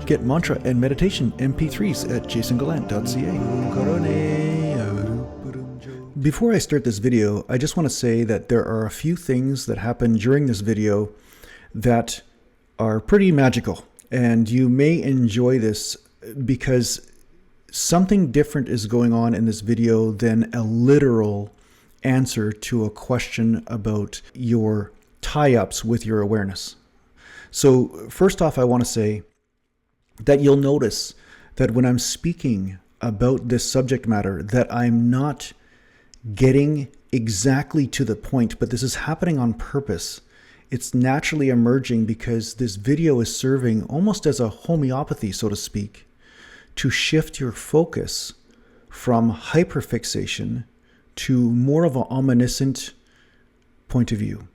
Get mantra and meditation MP3s at JasonGallant.ca. Before I start this video, I just want to say that there are a few things that happen during this video that are pretty magical, and you may enjoy this because something different is going on in this video than a literal answer to a question about your tie-ups with your awareness. So first off, I want to say that you'll notice that when I'm speaking about this subject matter, that I'm not getting exactly to the point, but this is happening on purpose. It's naturally emerging because this video is serving almost as a homeopathy, so to speak, to shift your focus from hyperfixation to more of an omniscient point of view.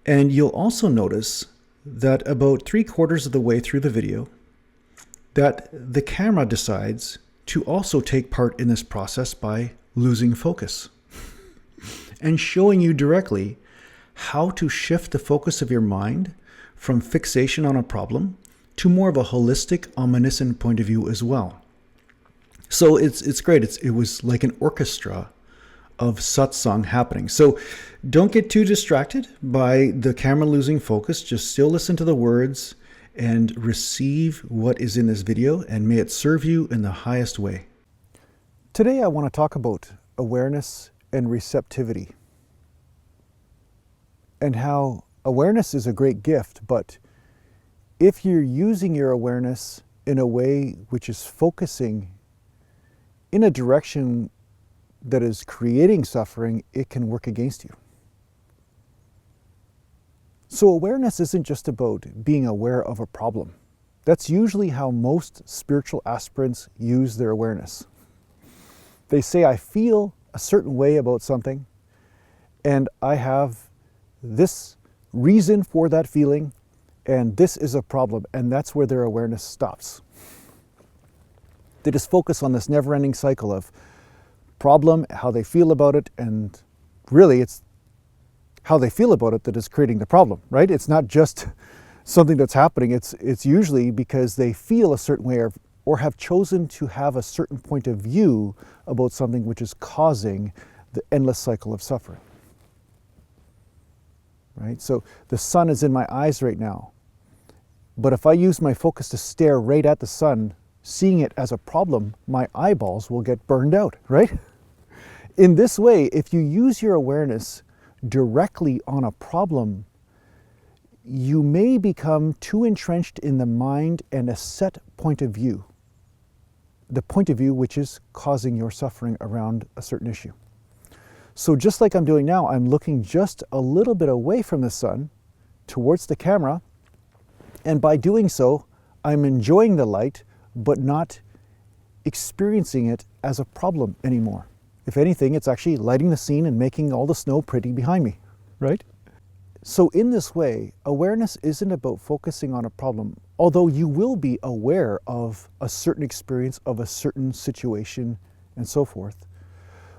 And you'll also notice that about 3/4 of the way through the video, that the camera decides to also take part in this process by losing focus and showing you directly how to shift the focus of your mind from fixation on a problem to more of a holistic, omniscient point of view as well. So it's great. It was like an orchestra of satsang happening. So don't get too distracted by the camera losing focus. Just still listen to the words and receive what is in this video, and may it serve you in the highest way. Today I want to talk about awareness and receptivity, and how awareness is a great gift, but if you're using your awareness in a way which is focusing in a direction that is creating suffering, it can work against you. So awareness isn't just about being aware of a problem. That's usually how most spiritual aspirants use their awareness. They say, I feel a certain way about something, and I have this reason for that feeling, and this is a problem, and that's where their awareness stops. They just focus on this never-ending cycle of problem, how they feel about it, and really it's how they feel about it that is creating the problem, right? It's not just something that's happening. It's usually because they feel a certain way or have chosen to have a certain point of view about something which is causing the endless cycle of suffering, right? So the sun is in my eyes right now, but if I use my focus to stare right at the sun, seeing it as a problem, my eyeballs will get burned out, right? In this way, if you use your awareness directly on a problem, you may become too entrenched in the mind and a set point of view, the point of view which is causing your suffering around a certain issue. So just like I'm doing now, I'm looking just a little bit away from the sun towards the camera, and by doing so, I'm enjoying the light, but not experiencing it as a problem anymore. If anything, it's actually lighting the scene and making all the snow pretty behind me, right? So in this way, awareness isn't about focusing on a problem, although you will be aware of a certain experience of a certain situation and so forth.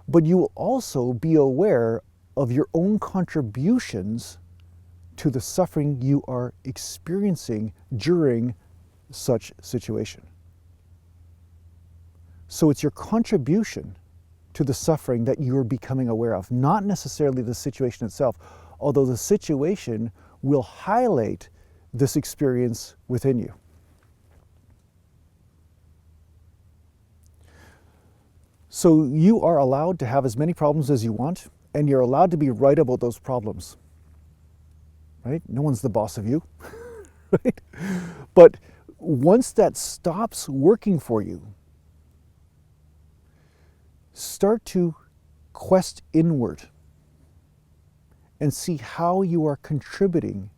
But you will also be aware of your own contributions to the suffering you are experiencing during such situation. So it's your contribution to the suffering that you're becoming aware of, not necessarily the situation itself, although the situation will highlight this experience within you. So you are allowed to have as many problems as you want, and you're allowed to be right about those problems, right? No one's the boss of you, right? But once that stops working for you, start to quest inward and see how you are contributing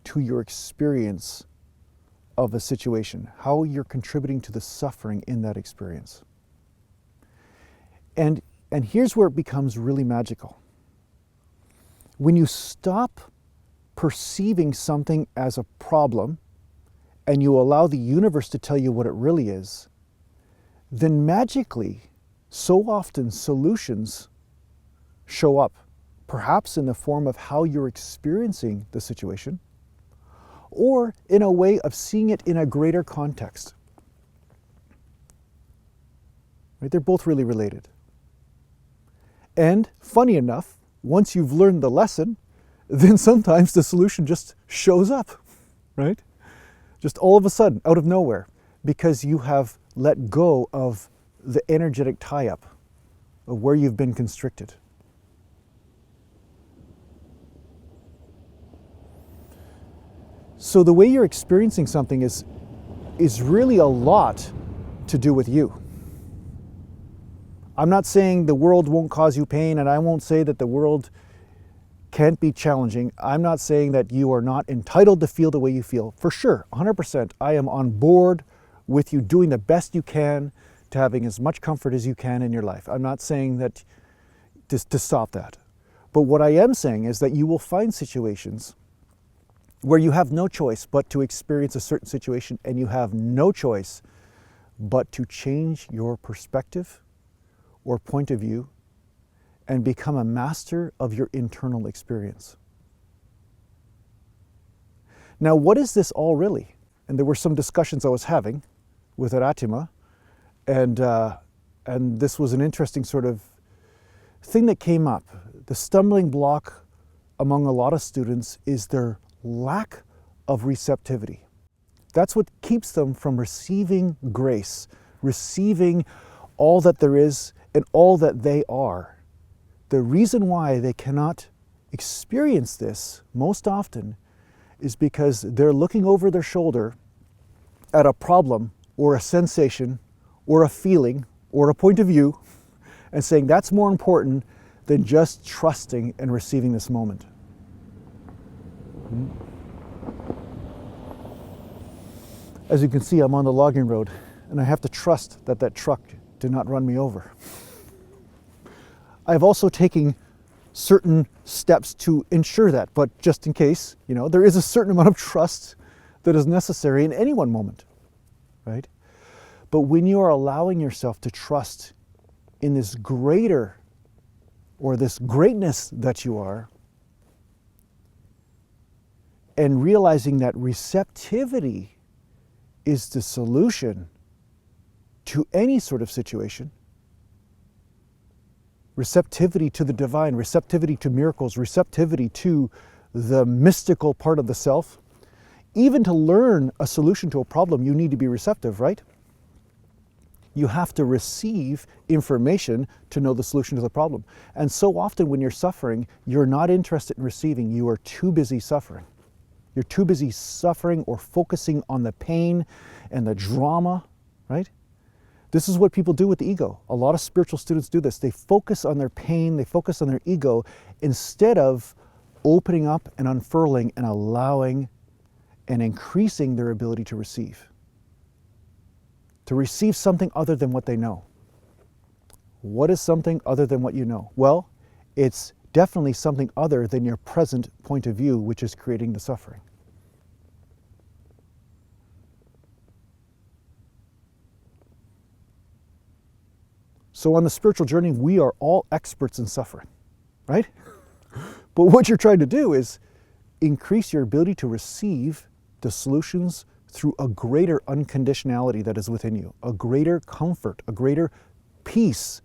to your experience of a situation, how you're contributing to the suffering in that experience. And here's where it becomes really magical. When you stop perceiving something as a problem and you allow the universe to tell you what it really is, then magically, so often solutions show up, perhaps in the form of how you're experiencing the situation, or in a way of seeing it in a greater context. Right? They're both really related. And funny enough, once you've learned the lesson, then sometimes the solution just shows up, right? Just all of a sudden, out of nowhere, because you have let go of the energetic tie-up of where you've been constricted. So the way you're experiencing something is really a lot to do with you. I'm not saying the world won't cause you pain, and I won't say that the world can't be challenging. I'm not saying that you are not entitled to feel the way you feel. For sure, 100%, I am on board with you doing the best you can to having as much comfort as you can in your life. I'm not saying that to stop that. But what I am saying is that you will find situations where you have no choice but to experience a certain situation, and you have no choice but to change your perspective or point of view and become a master of your internal experience. Now, what is this all really? And there were some discussions I was having with Aratima, and this was an interesting sort of thing that came up. The stumbling block among a lot of students is their lack of receptivity. That's what keeps them from receiving grace, receiving all that there is and all that they are. The reason why they cannot experience this most often is because they're looking over their shoulder at a problem or a sensation or a feeling or a point of view and saying that's more important than just trusting and receiving this moment. As you can see, I'm on the logging road, and I have to trust that that truck did not run me over. I've also taken certain steps to ensure that, but just in case, there is a certain amount of trust that is necessary in any one moment, right? But when you are allowing yourself to trust in this greater or this greatness that you are, and realizing that receptivity is the solution to any sort of situation, receptivity to the divine, receptivity to miracles, receptivity to the mystical part of the self. Even to learn a solution to a problem, you need to be receptive, right? You have to receive information to know the solution to the problem. And so often when you're suffering, you're not interested in receiving, you are too busy suffering. You're too busy suffering or focusing on the pain and the drama, right? This is what people do with the ego. A lot of spiritual students do this. They focus on their pain, they focus on their ego, instead of opening up and unfurling and allowing and increasing their ability to receive something other than what they know. What is something other than what you know? Well, it's definitely something other than your present point of view, which is creating the suffering. So on the spiritual journey, we are all experts in suffering, right? But what you're trying to do is increase your ability to receive the solutions through a greater unconditionality that is within you, a greater comfort, a greater peace,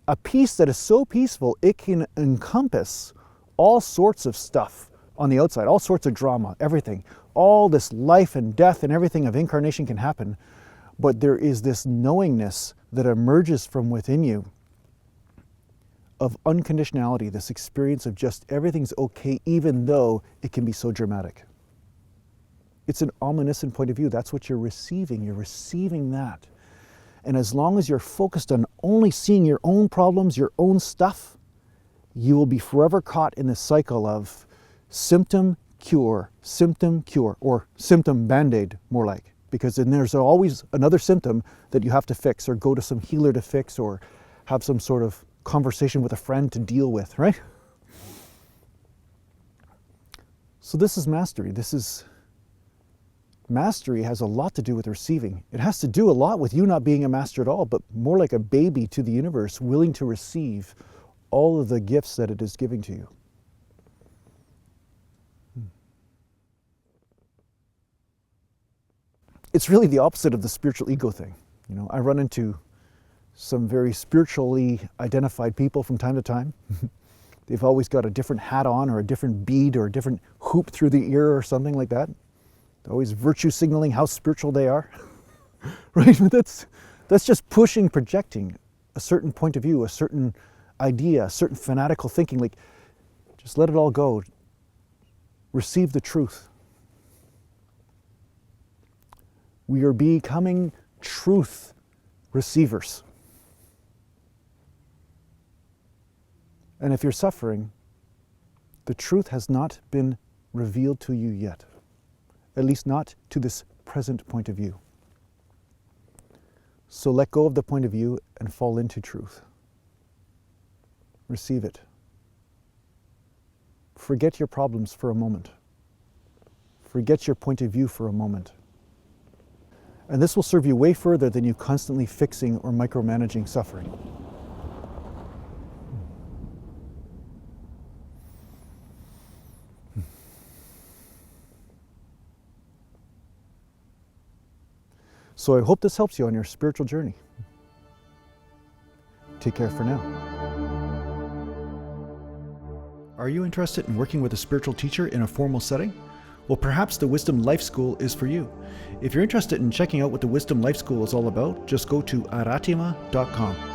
a peace that is so peaceful it can encompass all sorts of stuff on the outside, all sorts of drama, everything. All this life and death and everything of incarnation can happen, but there is this knowingness that emerges from within you of unconditionality, this experience of just everything's okay, even though it can be so dramatic. It's an omniscient point of view. That's what you're receiving. You're receiving that. And as long as you're focused on only seeing your own problems, your own stuff, you will be forever caught in this cycle of symptom, cure, or symptom band-aid, more like. Because then there's always another symptom that you have to fix, or go to some healer to fix, or have some sort of conversation with a friend to deal with, right? So this is mastery. Mastery has a lot to do with receiving. It has to do a lot with you not being a master at all, but more like a baby to the universe, willing to receive all of the gifts that it is giving to you. it's really the opposite of the spiritual ego thing. You know, I run into some very spiritually identified people from time to time. They've always got a different hat on, or a different bead, or a different hoop through the ear, or something like that. They're always virtue signaling how spiritual they are. Right? But that's just pushing, projecting a certain point of view, a certain idea, a certain fanatical thinking. Like, just let it all go. Receive the truth. We are becoming truth receivers. And if you're suffering, the truth has not been revealed to you yet, at least not to this present point of view. So let go of the point of view and fall into truth. Receive it. Forget your problems for a moment. Forget your point of view for a moment. And this will serve you way further than you constantly fixing or micromanaging suffering. So I hope this helps you on your spiritual journey. Take care for now. Are you interested in working with a spiritual teacher in a formal setting? Well, perhaps the Wisdom Life School is for you. If you're interested in checking out what the Wisdom Life School is all about, just go to aratima.com.